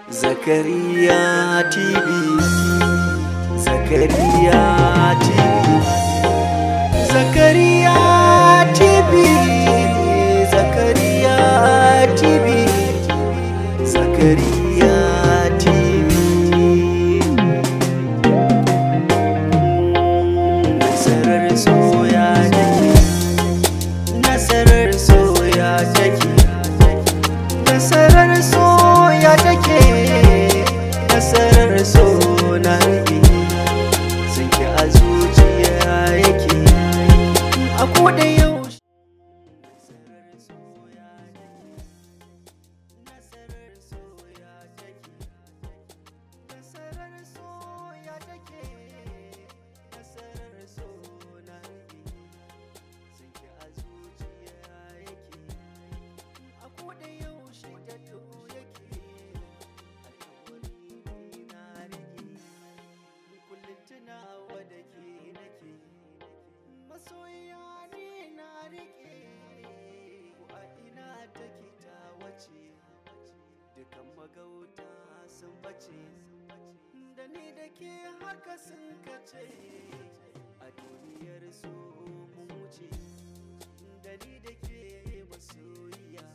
Zakariya TV, Zakariya TV, Zakariya TV, Zakariya TV, Zakariya TV. Nasarar soya take, nasarar soya take, nasarar soya take, nasarar so na rike, sun ki a zuciya yake a koda yaushe. Nasarar soya take, nasarar soya take, nasarar soya take, nasarar so na rike, sun ki a zuciya yake a koda yaushe da to yake. Tunawa da ke nake masoyiya ne na rike, a ina take ta wace dukan magauta sun bace, da ni da ke haka sun kace a duniyar su mun wuce, da ni da ke masoyiya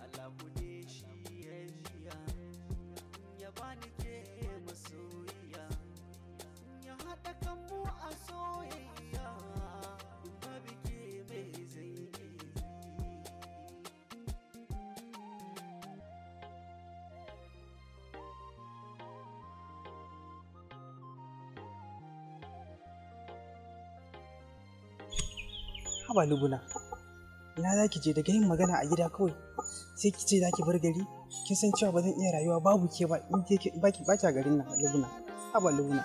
Allah ne shi ya biya ya bani ke masoyiya, ya haɗa kanmu a soyayya ba bike mai zai yi. Haba Lubuna, ina za ki je daga yin magana a gida kawai sai ki ce za ki bar gari? Kin san cewa ba zan iya rayuwa babu ke ba in ke ba ki garin nan Lubuna. Haba Lubuna,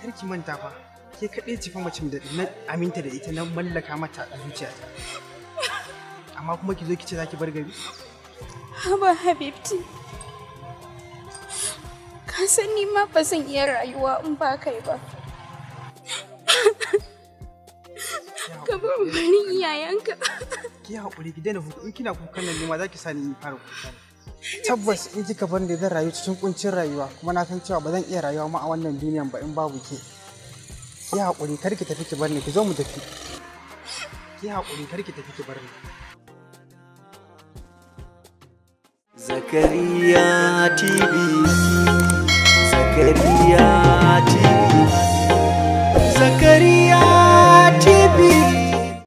kar ki manta fa ke kaɗai ce fa macen da na aminta da ita na mallaka mata a zuciyata. Amma kuma ki zo ki ce za ki bar gari? Haba Habibti, ka san ni ma ba zan iya rayuwa in ba kai ba. Ka bar bari iyayenka. Ki haƙuri ki daina kuka, in kina kukan nan ne ma za ki sani in fara kuka. Tabbas in kika bar ni zan rayu cikin kuncin rayuwa, kuma na san cewa ba zan iya rayuwa ma a wannan duniyan ba in babu ke. Ki haƙuri kar ki tafi ki bar ni, ki zo mu tafi. Ki haƙuri kar ki tafi ki bar ni. Zakariya TV, Zakariya TV.